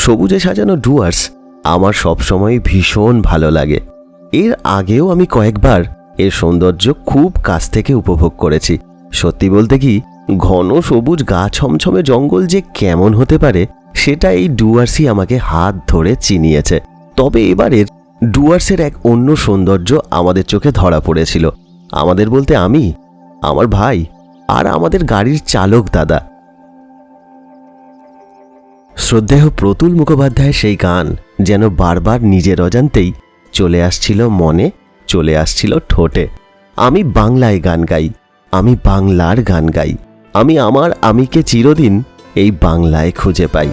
সবুজে সাজানো ডুয়ার্স আমার সবসময় ভীষণ ভালো লাগে। এর আগেও আমি কয়েকবার এর সৌন্দর্য খুব কাছ থেকে উপভোগ করেছি। সত্যি বলতে কি, ঘন সবুজ গা ছমছমে জঙ্গল যে কেমন হতে পারে সেটা এই ডুয়ার্সই আমাকে হাত ধরে চিনিয়েছে। তবে এবারের ডুয়ার্সের এক অন্য সৌন্দর্য আমাদের চোখে ধরা পড়েছিল। আমাদের বলতে আমি, আমার ভাই আর আমাদের গাড়ির চালক দাদা। শ্রদ্ধেয় প্রতুল মুখোপাধ্যায়ের সেই গান যেন বারবার নিজের অজান্তেই চলে আসছিল মনে, চলে আসছিল ঠোঁটে। আমি বাংলায় গান গাই, আমি বাংলার গান গাই, আমি আমার আমিকে চিরদিন এই বাংলায় খুঁজে পাই।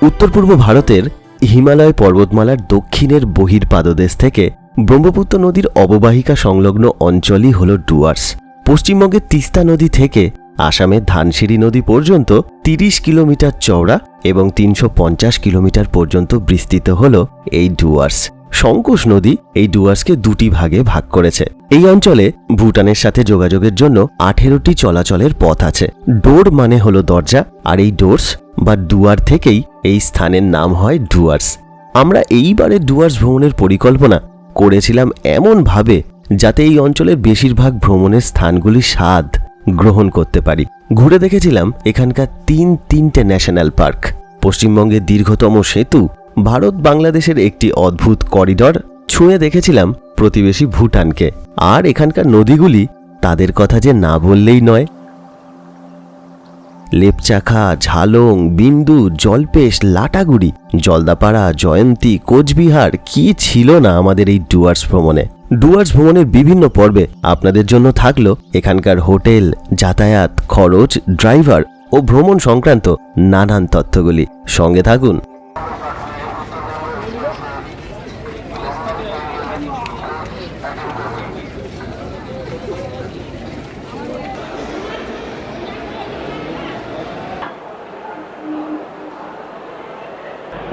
উত্তর পূর্ব ভারতের হিমালয় পর্বতমালার দক্ষিণের বহির্পাদদেশ থেকে ব্রহ্মপুত্র নদীর অববাহিকা সংলগ্ন অঞ্চলই হল ডুয়ার্স। পশ্চিমবঙ্গের তিস্তা নদী থেকে আসামের ধানসিঁড়ি নদী পর্যন্ত 30 কিলোমিটার চওড়া এবং 350 কিলোমিটার পর্যন্ত বিস্তৃত হল এই ডুয়ার্স। সংকোষ নদী এই ডুয়ার্সকে দুটি ভাগে ভাগ করেছে। এই অঞ্চলে ভুটানের সাথে যোগাযোগের জন্য 18টি চলাচলের পথ আছে। ডোর মানে হলো দরজা, আর এই ডোর্স বা ডুয়ার থেকেই এই স্থানের নাম হয় ডুয়ার্স। আমরা এইবারে ডুয়ার্স ভ্রমণের পরিকল্পনা করেছিলাম এমনভাবে যাতে এই অঞ্চলের বেশিরভাগ ভ্রমণের স্থানগুলি স্বাদ গ্রহণ করতে পারি। ঘুরে দেখেছিলাম এখানকার তিনটে ন্যাশনাল পার্ক, পশ্চিমবঙ্গের দীর্ঘতম সেতু, ভারত বাংলাদেশের একটি অদ্ভুত করিডর, ছুঁয়ে দেখেছিলাম প্রতিবেশী ভুটানকে। আর এখানকার নদীগুলি তাদের কথা যে না বললেই নয়। লেপচাখা, ঝালং, বিন্দু, জলপেশ, লাটাগুড়ি, জলদাপাড়া, জয়ন্তী, কোচবিহার, কি ছিল না আমাদের এই ডুয়ার্স ভ্রমণে। ডুয়ার্স ভ্রমণের বিভিন্ন পর্বে আপনাদের জন্য থাকলো এখানকার হোটেল, যাতায়াত, খরচ, ড্রাইভার ও ভ্রমণ সংক্রান্ত নানান তথ্যগুলি। সঙ্গে থাকুন।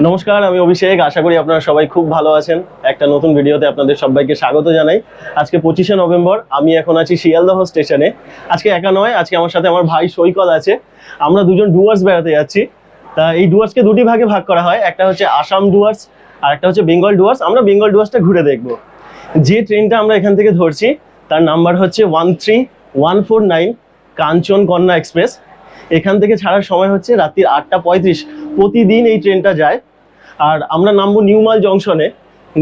নমস্কার, আমি অভিষেক। আশা করি আপনারা সবাই খুব ভালো আছেন। একটা নতুন ভিডিওতে আপনাদের সবাইকে স্বাগত জানাই। আজকে 25শে নভেম্বর, আমি এখন আছি শিয়ালদহ স্টেশনে। আজকে একা নয়, আজকে আমার সাথে আমার ভাই সৈকত আছে। আমরা দুজন ডুয়ার্স বেড়াতে যাচ্ছি। তা এই ডুয়ার্সকে দুটি ভাগে ভাগ করা হয়, একটা হচ্ছে আসাম ডুয়ার্স আর একটা হচ্ছে বেঙ্গল ডুয়ার্স। আমরা বেঙ্গল ডুয়ার্সটা ঘুরে দেখব। যে ট্রেনটা আমরা এখান থেকে ধরছি তার নাম্বার হচ্ছে 13149 কাঞ্চন কন্যা এক্সপ্রেস। এখান থেকে ছাড়ার সময় হচ্ছে রাত্রির 8টা 35। প্রতিদিন এই ট্রেনটা যায়। আর আমরা নামবো নিউমাল জংশনে।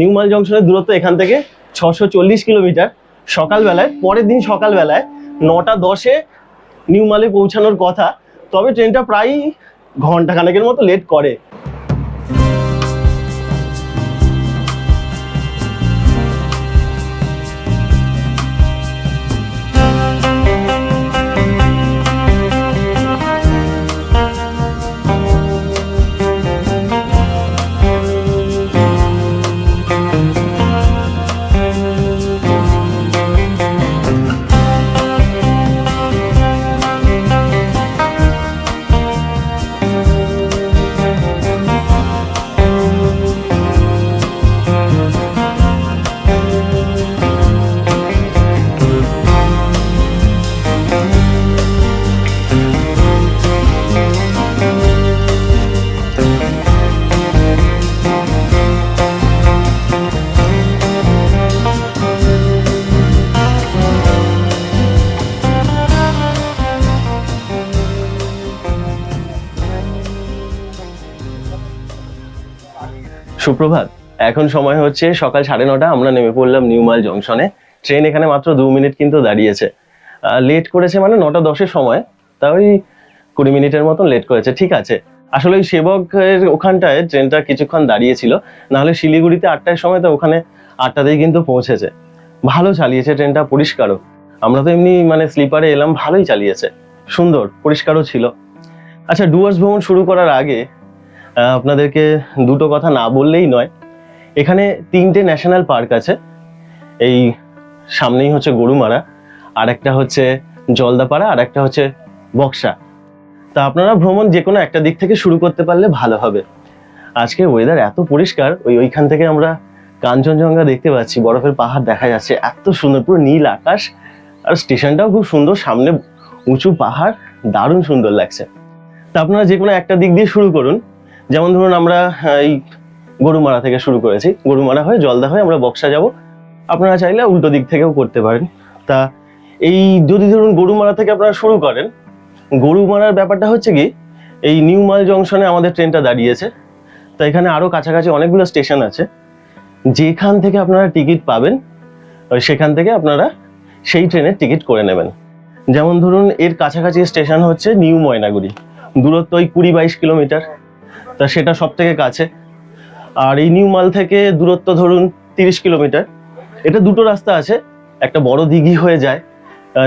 নিউমাল জংশনের দূরত্ব এখান থেকে 640 কিলোমিটার। সকালবেলায়, পরের দিন সকালবেলায় 9টা 10-এ নিউমালে পৌঁছানোর কথা। তবে ট্রেনটা প্রায় ঘন্টাখানেকের মতো লেট করে। সুপ্রভাত। এখন সময় হচ্ছে সকাল 9:30। আমরা নেমে পড়লাম নিউমাল জংশনে। ট্রেন এখানে মাত্র 2 মিনিট কিন্তু দাঁড়িয়েছে। লেট করেছে মানে 9টা 10-এর সময়, তা ওই 20 মিনিটের মতন লেট করেছে। ঠিক আছে, আসলে ওই সেবকের ওখানটায় ট্রেনটা কিছুক্ষণ দাঁড়িয়েছিল, নাহলে শিলিগুড়িতে 8টার সময়, তো ওখানে 8টাতেই কিন্তু পৌঁছেছে। ভালো চালিয়েছে ট্রেনটা, পরিষ্কারও। আমরা তো এমনি মানে স্লিপারে এলাম, ভালোই চালিয়েছে, সুন্দর পরিষ্কারও ছিল। আচ্ছা, ডুয়ার্স ভ্রমণ শুরু করার আগে আপনাদেরকে দুটো কথা না বললেই নয়। এখানে 3টে ন্যাশনাল পার্ক আছে। এই সামনেই হচ্ছে গরুমারা, আর একটা হচ্ছে জলদাপাড়া, আর একটা হচ্ছে বক্সা। তা আপনারা ভ্রমণ যে কোনো একটা দিক থেকে শুরু করতে পারলে ভালো হবে। আজকে ওয়েদার এত পরিষ্কার, ওইখান থেকে আমরা কাঞ্চনজঙ্ঘা দেখতে পাচ্ছি, বরফের পাহাড় দেখা যাচ্ছে, এত সুন্দর, পুরো নীল আকাশ। আর স্টেশনটাও খুব সুন্দর, সামনে উঁচু পাহাড়, দারুণ সুন্দর লাগছে। তা আপনারা যে কোনো একটা দিক দিয়ে শুরু করুন। যেমন ধরুন আমরা এই গরুমারা থেকে শুরু করেছি, গরুমারা হয়ে জলদা হয়ে আমরা বক্সা যাব। আপনারা চাইলে উল্টো দিক থেকেও করতে পারেন। তা এই যদি ধরুন গরুমারা থেকে আপনারা শুরু করেন, গরুমারার ব্যাপারটা হচ্ছে কি, এই নিউ মাল জংশনে আমাদের ট্রেনটা দাঁড়িয়েছে। তো এখানে আরো কাছাকাছি অনেকগুলো স্টেশন আছে, যেখান থেকে আপনারা টিকিট পাবেন সেখান থেকে আপনারা সেই ট্রেনের টিকিট করে নেবেন। যেমন ধরুন এর কাছাকাছি স্টেশন হচ্ছে নিউ ময়নাগুড়ি, দূরত্ব ওই 20-22 কিলোমিটার, তা সেটা সব থেকে কাছে। আর এই নিউ মাল থেকে দূরত্ব ধরুন 30 কিলোমিটার। এটা দুটো রাস্তা আছে, একটা বড় দিঘি হয়ে যায়,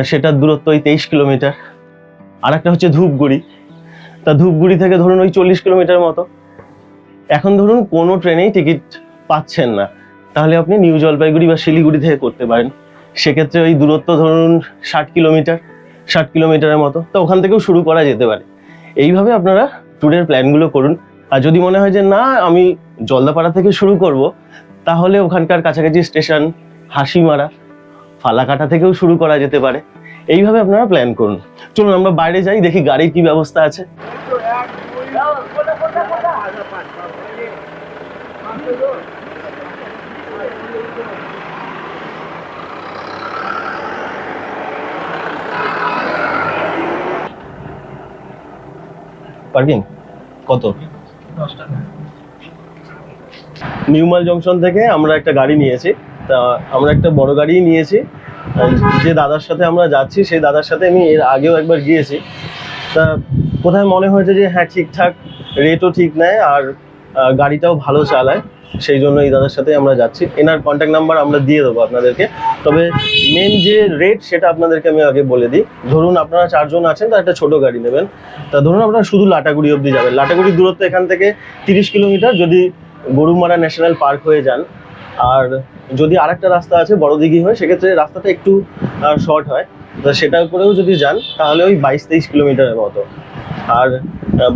সেটার দূরত্ব ওই 23 কিলোমিটার। আর একটা হচ্ছে ধূপগুড়ি, তা ধূপগুড়ি থেকে ধরুন ওই 40 কিলোমিটার মতো। এখন ধরুন কোনো ট্রেনেই টিকিট পাচ্ছেন না, তাহলে আপনি নিউ জলপাইগুড়ি বা শিলিগুড়ি থেকে করতে পারেন। সেক্ষেত্রে ওই দূরত্ব ধরুন 60 কিলোমিটারের মতো, তো ওখান থেকেও শুরু করা যেতে পারে। এইভাবে আপনারা ট্যুরের প্ল্যানগুলো করুন। আর যদি মনে হয় যে না আমি জলদাপাড়া থেকে শুরু করব, তাহলে ওখানকার কাছাকাছি স্টেশন হাসিমারা, ফালাকাটা থেকেও শুরু করা যেতে পারে। এইভাবে আপনারা প্ল্যান করুন। চলুন আমরা বাইরে যাই, দেখি গাড়ির কি ব্যবস্থা আছে। পার্কিং কত? নিউমাল জংশন থেকে আমরা একটা গাড়ি নিয়েছি, তা আমরা একটা বড় গাড়ি নিয়েছি। যে দাদার সাথে আমরা যাচ্ছি সেই দাদার সাথে আমি এর আগেও একবার গিয়েছি। তা কোথায় মনে হয়েছে যে হ্যাঁ ঠিকঠাক, রেটও ঠিক নেয় আর গাড়িটাও ভালো চালায়, সেই জন্য এই দাদার সাথে আমরা যাচ্ছি। এনার কন্ট্যাক্ট নাম্বার আমরা দিয়ে দেবো আপনাদেরকে। তবে মেন যে রেট সেটা আপনাদেরকে আমি আগে বলে দিই। ধরুন আপনারা 4 জন আছেন, তা একটা ছোট গাড়ি নেবেন। তা ধরুন আপনারা শুধু লাটাগুড়ি অবধি যাবেন। লাটাগুড়ির দূরত্ব এখান থেকে 30 কিলোমিটার যদি গরুমারা ন্যাশনাল পার্ক হয়ে যান। আর যদি আরেকটা রাস্তা আছে বড় দিঘি হয়ে, সেক্ষেত্রে রাস্তাটা একটু শর্ট হয়, তো সেটা করেও যদি যান তাহলে ওই 22-23 কিলোমিটারের মতো। আর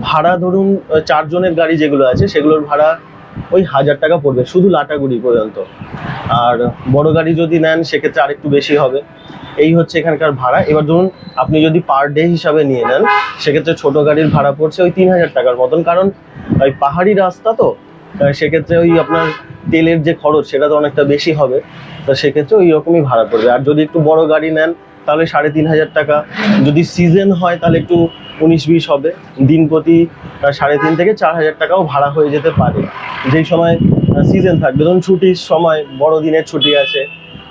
ভাড়া ধরুন 4 জনের গাড়ি যেগুলো আছে সেগুলোর ভাড়া ওই 1000 টাকা পড়বে শুধু লাটাগুড়ি পর্যন্ত। আর বড় গাড়ি যদি নেন সেক্ষেত্রে আরেকটু বেশি হবে। এই হচ্ছে এখানকার ভাড়া। এবার ধরুন আপনি যদি পার ডে হিসাবে নিয়ে নেন, সেক্ষেত্রে ছোট গাড়ির ভাড়া পড়ছে ওই 3000 টাকার মতন। কারণ ওই পাহাড়ি রাস্তা তো, সেক্ষেত্রে ওই আপনার তেলের যে খরচ সেটা তো অনেকটা বেশি হবে, তো সেক্ষেত্রে ওই রকমই ভাড়া পড়বে। আর যদি একটু বড় গাড়ি নেন তাহলে 3500 টাকা। যদি সিজন হয় তাহলে একটু 19-20 হবে। দিন প্রতি 3.5 থেকে 4000 টাকাও ভাড়া হয়ে যেতে পারে, যেই সময় সিজন থাকবে। ধরুন ছুটির সময়, বড়দিনের ছুটি আছে,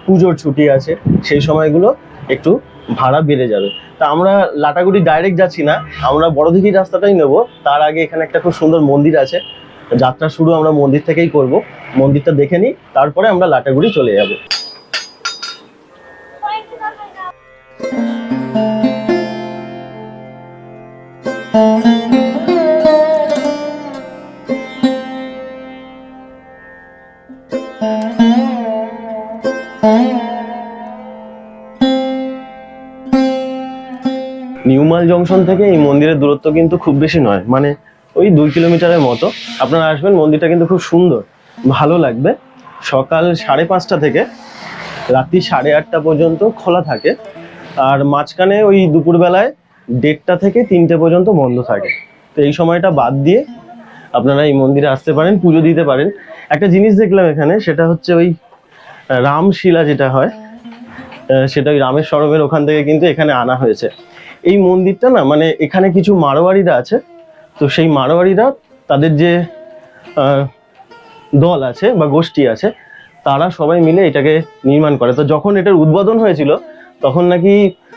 পুজোর ছুটি আছে, সেই সময়গুলো একটু ভাড়া বেড়ে যাবে। তা আমরা লাটাগুড়ি ডাইরেক্ট যাচ্ছি না, আমরা বড়দিঘির রাস্তাটাই নেব। তার আগে এখানে একটা খুব সুন্দর মন্দির আছে, যাত্রা শুরু আমরা মন্দির থেকেই করব। মন্দিরটা দেখে নিই, তারপরে আমরা লাটাগুড়ি চলে যাব। নিউমাল জংশন থেকে এই মন্দিরের দূরত্ব কিন্তু খুব বেশি নয়, মানে ওই 2 কিলোমিটারের মতো। আপনারা আসবেন, মন্দিরটা কিন্তু খুব সুন্দর, ভালো লাগবে। সকাল 5:30 থেকে রাত্রি 8:30 পর্যন্ত খোলা থাকে। আর মাঝখানে ওই দুপুরবেলায় 1:30 থেকে 3টে পর্যন্ত বন্ধ থাকে। তো এই সময়টা বাদ দিয়ে আপনারা এই মন্দিরে আসতে পারেন, পুজো দিতে পারেন। একটা জিনিস দেখলাম এখানে, সেটা হচ্ছে ওই রামশিলা যেটা হয়, সেটা ওই রামের সরোবরের ওখান থেকে কিন্তু এখানে আনা হয়েছে। এই মন্দিরটা না, মানে এখানে কিছু মারোয়ারিরা আছে, তো সেই মারোয়ারিরা তাদের যে দল আছে বা গোষ্ঠী আছে, তারা সবাই মিলে এটাকে নির্মাণ করে। তো যখন এটার উদ্বোধন হয়েছিল তখন নাকি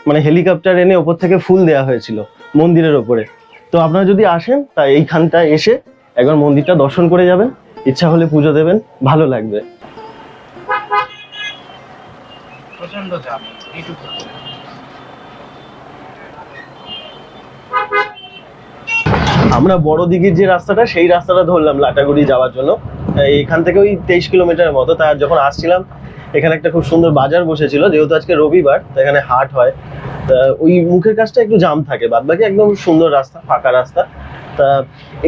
মানে হেলিকপ্টার এনে ওপর থেকে ফুল দেওয়া হয়েছিল মন্দিরের ওপরে। তো আপনারা যদি আসেন তা এইখানটায় এসে একবার মন্দিরটা দর্শন করে যাবেন, ইচ্ছা হলে পুজো দেবেন, ভালো লাগবে। প্রচন্ড চাপ। আমরা বড় দিঘির যে রাস্তাটা, সেই রাস্তাটা ধরলাম লাটাগুড়ি যাওয়ার জন্য। এখান থেকে ওই 23 কিলোমিটারের মতো। তার যখন আসছিলাম এখানে একটা খুব সুন্দর বাজার বসেছিল, যেহেতু আজকে রবিবার, তো এখানে হাট হয়। তা ওই মুখের কাজটা একটু জাম থাকে, বাদ বাকি একদম সুন্দর রাস্তা, ফাঁকা রাস্তা। তা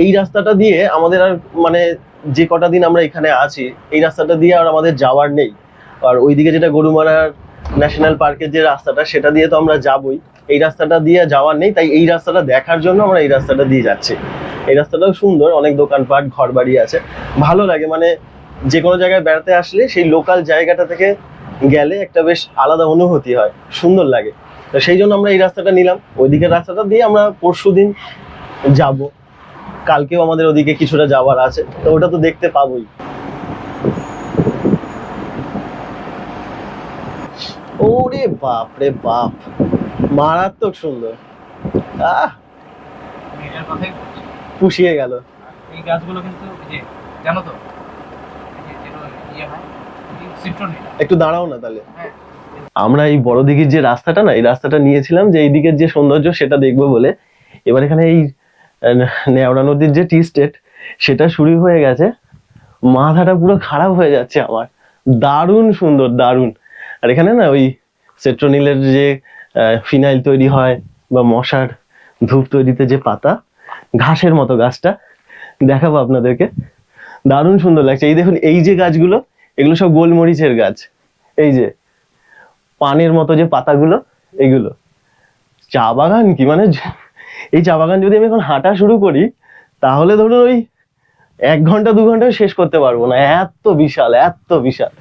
এই রাস্তাটা দিয়ে আমাদের আর মানে যে কটা দিন আমরা এখানে আছি এই রাস্তাটা দিয়ে আর আমাদের যাওয়ার নেই। আর ওইদিকে যেটা গরুমারার ন্যাশনাল পার্কের যে রাস্তাটা সেটা দিয়ে তো আমরা যাবই, এই রাস্তাটা দিয়ে যাওয়ার নেই, তাই এই রাস্তাটা দেখার জন্য আমরা এই রাস্তাটা দিয়ে যাচ্ছি। এই রাস্তাটাও সুন্দর, অনেক দোকানপাট ঘর বাড়ি আছে, ভালো লাগে। মানে যে কোনো জায়গায় বেড়াতে আসলে সেই লোকাল জায়গাটা থেকে গেলে একটা বেশ আলাদা অনুভূতি হয়, সুন্দর লাগে। তো সেই জন্য আমরা এই রাস্তাটা নিলাম। ওইদিকের রাস্তাটা দিয়ে আমরা পরশুদিন যাব, কালকেও আমাদের ওদিকে কিছুটা যাওয়ার আছে, তো ওটা তো দেখতে পাবোই। ওরে বাপ রে বাপ, মারাত্মক সুন্দর। আহ এটার কথাই বলছি। পুষিয়ে গেল। এই গাছগুলো কিন্তু এই যে জানো তো এই যে যেগুলো ইয়ে হয় সিট্রোনিল। একটু দাঁড়াও না তাহলে। হ্যাঁ, আমরা এই বড় দিঘির যে রাস্তাটা না, এই রাস্তাটা নিয়েছিলাম যে এই দিকের যে সৌন্দর্য সেটা দেখবো বলে। এবার এখানে এই নেওড়া নদীর যে টি স্টেট সেটা শুরু হয়ে গেছে, মাথাটা পুরো খারাপ হয়ে যাচ্ছে আমার। দারুণ সুন্দর, দারুণ। আর এখানে না ওই সেট্রোনিলের যে ফিনাইল তৈরি হয় বা মশার ধূপ তৈরিতে যে পাতা, ঘাসের মতো গাছটা দেখাবো আপনাদেরকে, দারুণ সুন্দর লাগছে। এই দেখুন এই যে গাছগুলো, এগুলো সব গোলমরিচের গাছ। এই যে পানের মতো যে পাতাগুলো, এগুলো চা বাগান কি মানে, এই চা বাগান যদি আমি এখন হাঁটা শুরু করি তাহলে ধরুন ওই 1 ঘন্টা 2 ঘন্টা শেষ করতে পারবো না, এত বিশাল, এত বিশাল।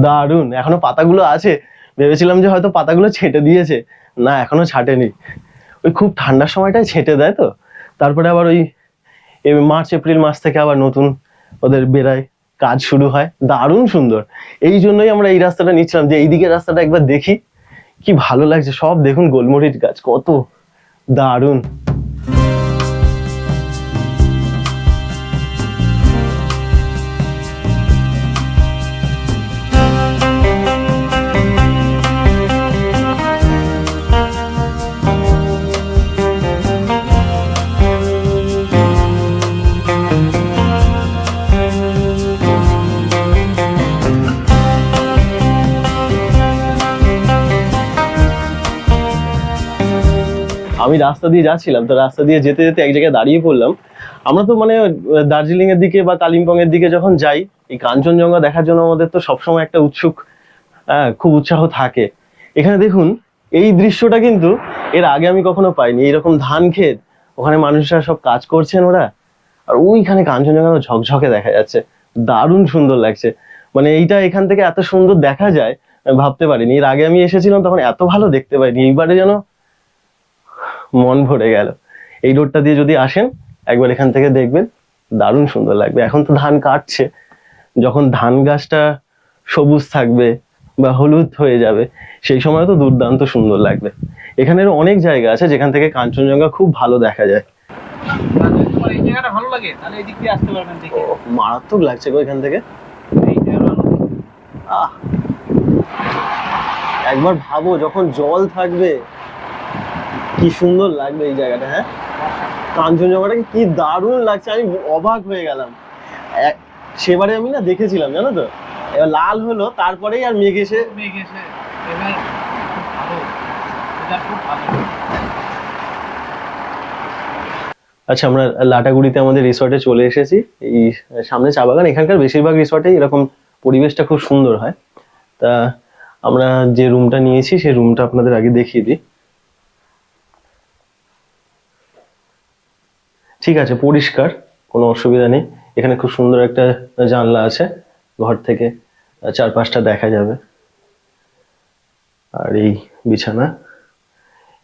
দারুণ। এখনো পাতাগুলো আছে, ভেবেছিলাম যে হয়তো পাতাগুলো ছেঁটে দিয়েছে, না এখনো ছাটেনি। ওই খুব ঠান্ডার সময়টায় ছেঁটে দেয়, তো তারপরে আবার ওই মার্চ এপ্রিল মাস থেকে আবার নতুন ওদের বেরায়, কাজ শুরু হয়। দারুণ সুন্দর। এই জন্যই আমরা এই রাস্তাটা নিচ্ছিলাম যে এইদিকে রাস্তাটা একবার দেখি, কি ভালো লাগছে। সব দেখুন গোলমরিচ গাছ, কত দারুণ। আমি রাস্তা দিয়ে যাচ্ছিলাম, তো রাস্তা দিয়ে যেতে যেতে এক জায়গায় দাঁড়িয়ে পড়লাম। আমরা তো মানে দার্জিলিং এর দিকে বা কালিম্পং এর দিকে যখন যাই, এই কাঞ্চনজঙ্ঘা দেখার জন্য আমাদের তো সবসময় একটা খুব উৎসাহ থাকে। এখানে দেখুন এই দৃশ্যটা কিন্তু এর আগে আমি কখনো পাইনি। এইরকম ধান ক্ষেত, ওখানে মানুষরা সব কাজ করছেন ওরা, আর ওইখানে কাঞ্চনজঙ্ঘা ঝকঝকে দেখা যাচ্ছে, দারুণ সুন্দর লাগছে। মানে এইটা এখান থেকে এত সুন্দর দেখা যায় আমি ভাবতে পারিনি। এর আগে আমি এসেছিলাম তখন এত ভালো দেখতে পাইনি, এইবারে যেন মন ভরে গেল। এই রোডটা দিয়ে যদি আসেন একবার এখান থেকে দেখবেন, দারুণ সুন্দর লাগবে। এখন তো ধান কাটছে, যখন ধান গাছটা সবুজ থাকবে বা হলুদ হয়ে যাবে সেই সময় তো দুর্দান্ত সুন্দর লাগবে। এখানের অনেক জায়গা আছে যেখান থেকে কাঞ্চনজঙ্ঘা খুব ভালো দেখা যায়। আর যদি তোমার এই জায়গাটা ভালো লাগে তাহলে এই দিক দিয়ে আসতে পারবেন দেখে। মারাত্মক লাগছে গো এখান থেকে। এইটা হলো নদী। আহ একবার ভাবো যখন জল থাকবে কি সুন্দর লাগবে এই জায়গাটা। হ্যাঁ, কাঞ্চনজঙ্ঘাটাকে কি দারুণ লাগছে, আমি অবাক হয়ে গেলাম। সেবারে আমি না দেখেছিলাম জানো তো, এবার লাল হলো তারপরেই আর মেঘ এসে মেঘ এসে এবার খুব ভালো, এটা খুব ভালো। আচ্ছা, আমরা লাটাগুড়িতে আমাদের রিসর্টে চলে এসেছি। এই সামনে চা বাগান, এখানকার বেশিরভাগ রিসর্টেই এরকম পরিবেশটা খুব সুন্দর হয়। তা আমরা যে রুমটা নিয়েছি সেই রুমটা আপনাদের আগে দেখিয়ে দিই। ঠিক আছে, পরিষ্কার, কোনো অসুবিধা নেই। এখানে খুব সুন্দর একটা জানলা আছে, ঘর থেকে চারপাশটা দেখা যাবে। আর এই বিছানা,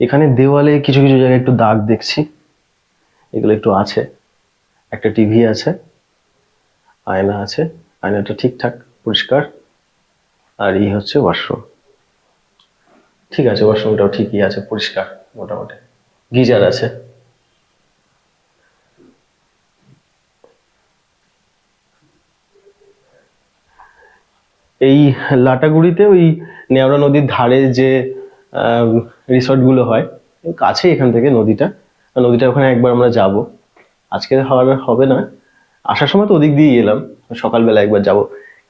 এখানে দেওয়ালে কিছু কিছু জায়গায় একটু দাগ দেখছি, এগুলো একটু আছে। একটা টিভি আছে, আয়না আছে, আয়নাটা ঠিকঠাক পরিষ্কার। আর এই হচ্ছে ওয়াশরুম। ঠিক আছে, ওয়াশরুমটাও ঠিকই আছে, পরিষ্কার মোটামুটি। গিজার আছে। এই লাটাগুড়িতে ওই নেওড়া নদীর ধারে যে রিসর্টগুলো হয়, কাছে এখান থেকে নদীটা ওখানে একবার আমরা যাব। আজকে হবে না, আসার সময় তো ওদিক দিয়ে এলাম, সকালবেলা একবার যাব।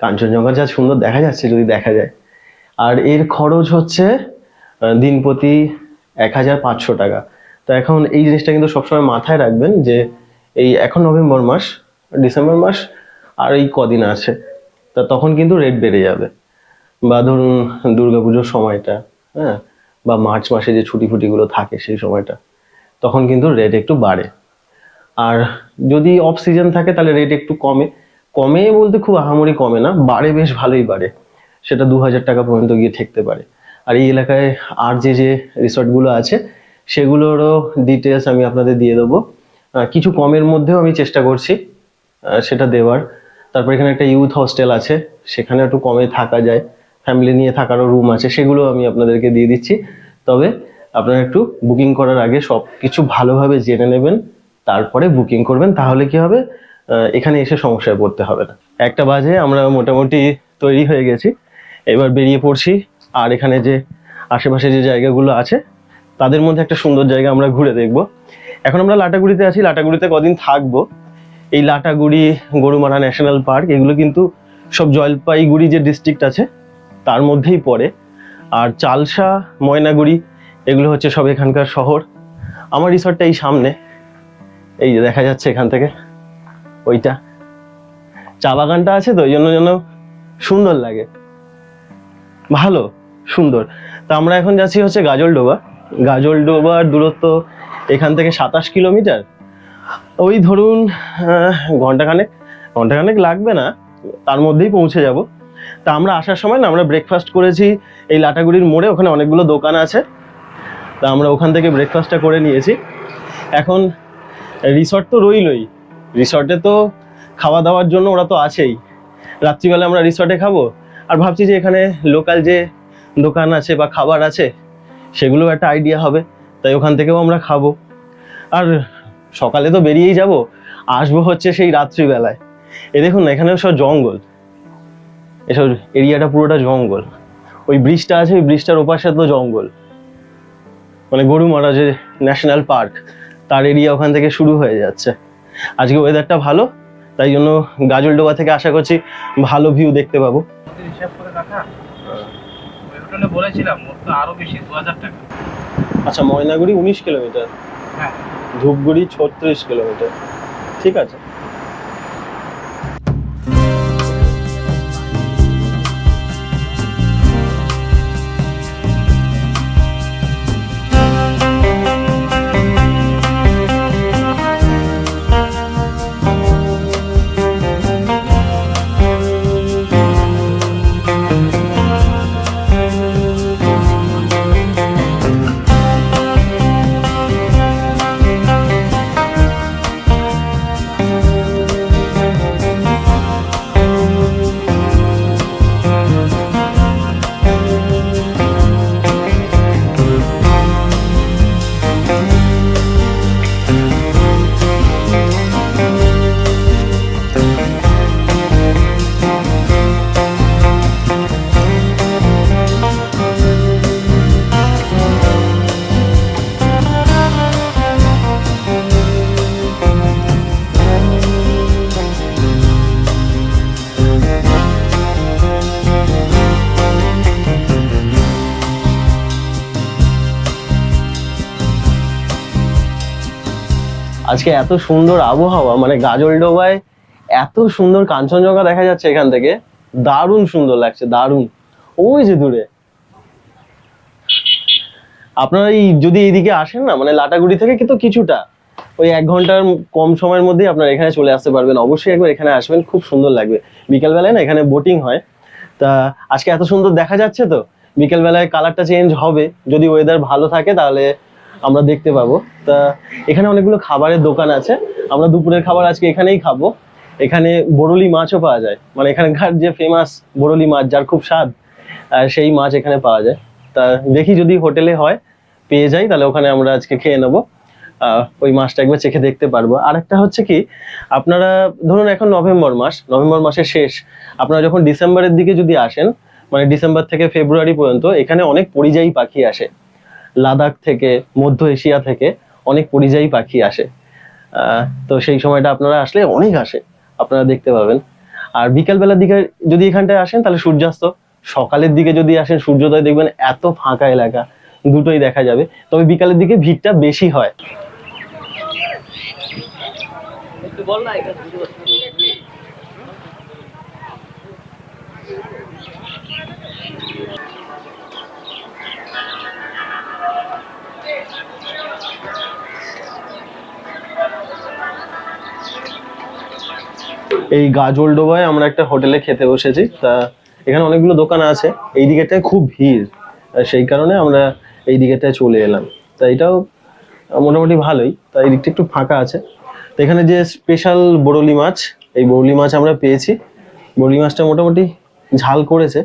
কাঞ্চনজঙ্ঘা যা সুন্দর দেখা যাচ্ছে যদি দেখা যায়। আর এর খরচ হচ্ছে দিনপ্রতি 1500 টাকা। তো এখন এই জিনিসটা কিন্তু সবসময় মাথায় রাখবেন যে এই এখন নভেম্বর মাস, ডিসেম্বর মাস আর এই কদিন আছে, তা তখন কিন্তু রেট বেড়ে যাবে। বা ধরুন দুর্গাপুজোর সময়টা, হ্যাঁ, বা মার্চ মাসে যে ছুটি ফুটিগুলো থাকে সেই সময়টা, তখন কিন্তু রেট একটু বাড়ে। আর যদি অফ সিজন থাকে তাহলে রেট একটু কমে, কমে বলতে খুব আহামরি কমে না, বাড়ে, বেশ ভালোই বাড়ে, সেটা 2000 টাকা পর্যন্ত গিয়ে ঠেকতে পারে। আর এই এলাকায় আর যে যে রিসর্টগুলো আছে সেগুলোরও ডিটেলস আমি আপনাদের দিয়ে দেবো। কিছু কমের মধ্যেও আমি চেষ্টা করছি সেটা দেওয়ার। তারপর এখানে একটা ইউথ হস্টেল আছে, সেখানে একটু কমে থাকা যায়, ফ্যামিলি নিয়ে থাকারও রুম আছে, সেগুলো আমি আপনাদেরকে দিয়ে দিচ্ছি। তবে আপনারা একটু বুকিং করার আগে সব কিছু ভালোভাবে জেনে নেবেন, তারপরে বুকিং করবেন, তাহলে কি হবে, এখানে এসে সমস্যায় পড়তে হবে না। 1টা বাজে, আমরা মোটামুটি তৈরি হয়ে গেছি, এবার বেরিয়ে পড়ছি। আর এখানে যে আশেপাশে যে জায়গাগুলো আছে তাদের মধ্যে একটা সুন্দর জায়গা আমরা ঘুরে দেখব। এখন আমরা লাটাগুড়িতে আছি, লাটাগুড়িতে কদিন থাকবো। এই লাটাগুড়ি, গরুমারা ন্যাশনাল পার্ক, এগুলো কিন্তু সব জলপাইগুড়ি যে ডিস্ট্রিক্ট আছে তার মধ্যেই পড়ে। আর চালসা, ময়নাগুড়ি, এগুলো হচ্ছে সব এখানকার শহর। আমার রিসর্টটা এই সামনে, এই যে দেখা যাচ্ছে এখান থেকে, ওইটা চা বাগানটা আছে, তো ওই জন্য সুন্দর লাগে, ভালো সুন্দর। তা আমরা এখন যাচ্ছি হচ্ছে গাজলডোবা। গাজলডোবার দূরত্ব এখান থেকে 27 কিলোমিটার। ওই ধরুন ঘন্টাখানেক লাগবে না, তার মধ্যেই পৌঁছে যাব। তা আমরা আসার সময় না আমরা ব্রেকফাস্ট করেছি এই লাটাগুড়ির মোড়ে, ওখানে অনেকগুলো দোকান আছে, তা আমরা ওখান থেকে ব্রেকফাস্টটা করে নিয়েছি। এখন রিসর্ট তো রইলই, রিসর্টে তো খাওয়া দাওয়ার জন্য ওরা তো আছেই, রাত্রিবেলা আমরা রিসর্টে খাবো। আর ভাবছি যে এখানে লোকাল যে দোকান আছে বা খাবার আছে সেগুলো একটা আইডিয়া হবে, তাই ওখান থেকেও আমরা খাবো। আর সকালে তো বেরিয়েই যাব, আসবো হচ্ছে সেই রাত্রিবেলায়। এ দেখুন না, এখানে সব জঙ্গল, এসব এরিয়াটা পুরোটা জঙ্গল। ওই ব্রিজটা আছে, ওই ব্রিজটার ওপাশে তো জঙ্গল, মানে গরুমারা যে ন্যাশনাল পার্ক তার এরিয়া ওখান থেকে শুরু হয়ে যাচ্ছে। আজকে ওয়েদারটা ভালো, তাই জন্য গাজলডোবা থেকে আশা করছি ভালো ভিউ দেখতে পাবো। হিসাব করে রাখা, ওই হোটেলে বলেছিলাম ওর তো আরো বেশি, 2000 টাকা। আচ্ছা, ময়নাগুড়ি 19 কিলোমিটার, হ্যাঁ, ধূপগুড়ি 36 কিলোমিটার, ঠিক আছে। আজকে এত সুন্দর আবহাওয়া, মানে গাজলডোবায় এত সুন্দর কাঞ্চনজঙ্ঘা দেখা যাচ্ছে এখান থেকে, দারুণ সুন্দর লাগছে, দারুণ। ওই যে দূরে, আপনারা এই যদি এইদিকে আসেন না, মানে লাটাগুড়ি থেকে কিন্তু কিছুটা, ওই 1 ঘন্টার কম সময়ের মধ্যেই আপনারা এখানে চলে আসতে পারবেন। অবশ্যই একবার এখানে আসবেন, খুব সুন্দর লাগবে। বিকালবেলায় না এখানে বোটিং হয়, তা আজকে এত সুন্দর দেখা যাচ্ছে, তো বিকেলবেলায় কালারটা চেঞ্জ হবে, যদি ওয়েদার ভালো থাকে তাহলে আমরা দেখতে পাবো। তা এখানে অনেকগুলো খাবারের দোকান আছে, আমরা দুপুরের খাবার আজকে এখানেই খাবো। এখানে বরলি মাছও পাওয়া যায়, মানে এখানকার যে ফেমাস বরলি মাছ, যার খুব স্বাদ, সেই মাছ এখানে পাওয়া যায়। তা দেখি যদি হোটেলে হয়, পেয়ে যাই, তাহলে ওখানে আমরা আজকে খেয়ে নেবো, ওই মাছটা একবার চেখে দেখতে পারবো। আর একটা হচ্ছে কি, আপনারা ধরুন এখন নভেম্বর মাসের শেষ, আপনারা যখন ডিসেম্বরের দিকে যদি আসেন, মানে ডিসেম্বর থেকে ফেব্রুয়ারি পর্যন্ত, এখানে অনেক পরিযায়ী পাখি আসে, লাদাখ থেকে, মধ্য এশিয়া থেকে অনেক পরিযায়ী পাখি আসে। তো সেই সময়টা আপনারা আসলে অনেক আসে, আপনারা দেখতে পাবেন। আর বিকালবেলার দিকে যদি এখানটায় আসেন তাহলে সূর্যাস্ত, সকালের দিকে যদি আসেন সূর্যোদয় দেখবেন এত ফাঁকা এলাকা, দুটোই দেখা যাবে। তবে বিকালের দিকে ভিড়টা বেশি হয়। এই গাজলডোবায় আমরা একটা হোটেলে খেতে বসেছি। তা এখানে অনেকগুলো দোকান আছে, এই দিকেটায় খুব ভিড়, আর সেই কারণে আমরা এই দিকেটায় চলে এলাম। তা এটাও মোটামুটি ভালোই, তা এই দিকটা একটু ফাঁকা আছে। তো এখানে যে স্পেশাল বরলি মাছ, এই বরলি মাছ আমরা পেয়েছি। বরলি মাছটা মোটামুটি ঝাল করেছে।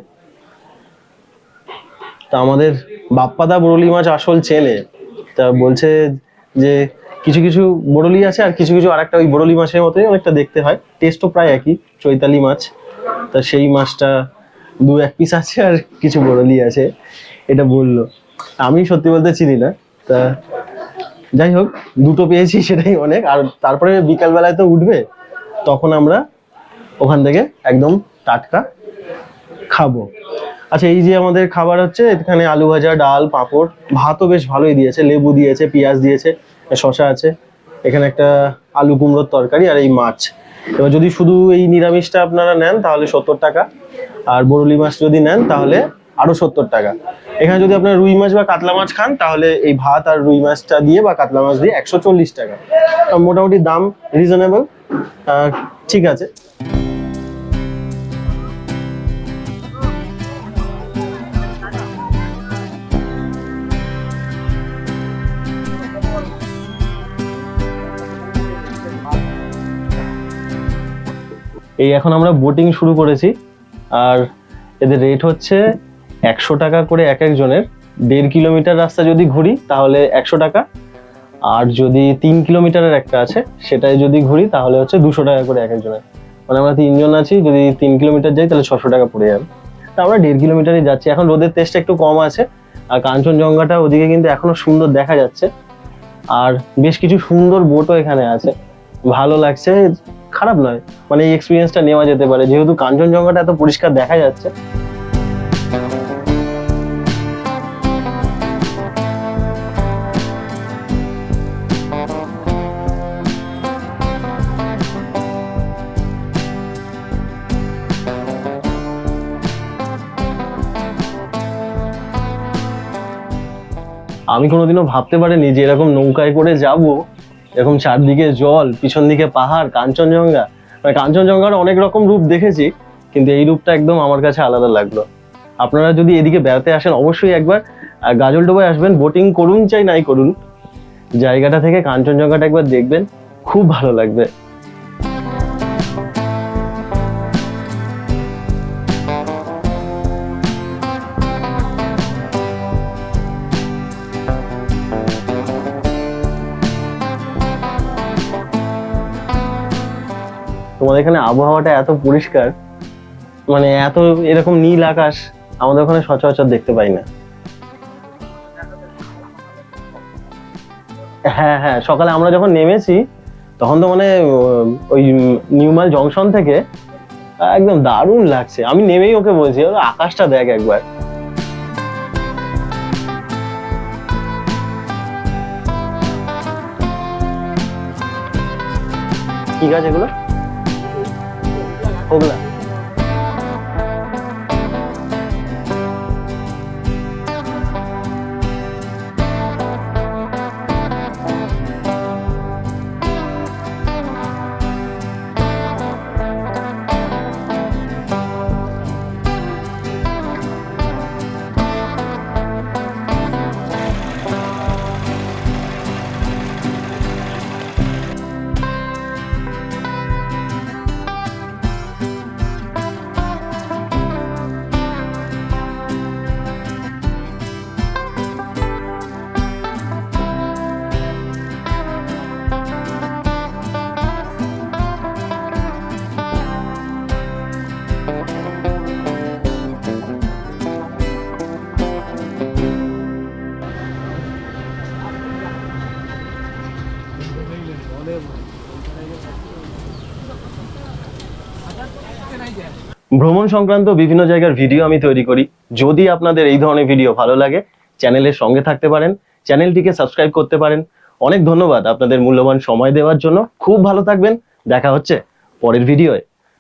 তা আমাদের বাপ্পাদা বরলি মাছ আসল চেনে, তা বলছে যে কিছু কিছু বরলি আছে আর কিছু কিছু আরেকটা ওই বরলি মাছের মতোই অনেকটা দেখতে হয়, টেস্টও প্রায় একই, চৈতালি মাছ। তা সেই মাছটা 2-1 পিস আছে আর কিছু বরলি আছে, এটা বললো। আমি সত্যি বলতে চিনি না। তা যাই হোক, দুটো পেয়েছি সেটাই অনেক। আর তারপরে বিকালবেলায় তো উঠবে, তখন আমরা ওখান থেকে একদম টাটকা খাবো। আচ্ছা, এই যে আমাদের খাবার হচ্ছে, এখানে আলু ভাজা, ডাল, পাঁপড়, ভাতও বেশ ভালোই দিয়েছে, লেবু দিয়েছে, পেঁয়াজ দিয়েছে, শসা আছে, এখানে একটা আলু কুমড়োর তরকারি আর এই মাছ। এবার যদি শুধু এই নিরামিষটা আপনারা নেন তাহলে 70 টাকা, আর বরলি মাছ যদি নেন তাহলে আরো 70 টাকা। এখানে যদি আপনারা রুই মাছ বা কাতলা মাছ খান তাহলে এই ভাত আর রুই মাছটা দিয়ে বা কাতলা মাছ দিয়ে 140 টাকা। মোটামুটি দাম রিজনেবল, ঠিক আছে। এই এখন আমরা বোটিং শুরু করেছি, আর এদের রেট হচ্ছে 100 টাকা করে এক একজনের। 1.5 কিলোমিটার রাস্তা যদি ঘুরি তাহলে 100 টাকা, আর যদি 3 কিলোমিটারের একটা আছে সেটাই যদি ঘুরি তাহলে হচ্ছে 200 টাকা করে এক একজনের। মানে আমরা 3 জন আছি, যদি 3 কিলোমিটার যাই তাহলে 600 টাকা পড়ে যাবে। তা আমরা 1.5 কিলোমিটারই যাচ্ছি। এখন রোদের তেজটা একটু কম আছে, আর কাঞ্চনজঙ্ঘাটা ওদিকে কিন্তু এখনো সুন্দর দেখা যাচ্ছে, আর বেশ কিছু সুন্দর বোটও এখানে আছে, ভালো লাগছে, খারাপ নয়। মানে এই এক্সপিরিয়েন্সটা নেওয়া যেতে পারে, যেহেতু কাঞ্চনজঙ্ঘাটা এত পরিষ্কার দেখা যাচ্ছে। আমি কোনোদিনও ভাবতে পারিনি যে এরকম নৌকায় করে যাব, এরকম চারদিকে জল, পিছন দিকে পাহাড়, কাঞ্চনজঙ্ঘা। মানে কাঞ্চনজঙ্ঘার অনেক রকম রূপ দেখেছি, কিন্তু এই রূপটা একদম আমার কাছে আলাদা লাগলো। আপনারা যদি এদিকে বেড়াতে আসেন অবশ্যই একবার গাজলডোবায় আসবেন, বোটিং করুন চাই নাই করুন, জায়গাটা থেকে কাঞ্চনজঙ্ঘাটা একবার দেখবেন, খুব ভালো লাগবে। তোমাদের এখানে আবহাওয়াটা এত পরিষ্কার, মানে এত এরকম নীল আকাশ আমাদের ওখানে সচরাচর দেখতে পাই না। হ্যাঁ হ্যাঁ, সকালে আমরা যখন নেমেছি তখন তো মানে ওই নিউমাল জংশন থেকে একদম দারুণ লাগছে। আমি নেমেই ওকে বলছি আকাশটা দেখ একবার। কি গাছ এগুলো? হোগলা। ভ্রমণ সংক্রান্ত বিভিন্ন জায়গার ভিডিও আমি তৈরি করি। যদি আপনাদের এই ধরনের ভিডিও ভালো লাগে, চ্যানেলের সঙ্গে থাকতে পারেন, চ্যানেলটিকে সাবস্ক্রাইব করতে পারেন। অনেক ধন্যবাদ আপনাদের মূল্যবান সময় দেওয়ার জন্য। খুব ভালো থাকবেন, দেখা হচ্ছে পরের ভিডিওয়।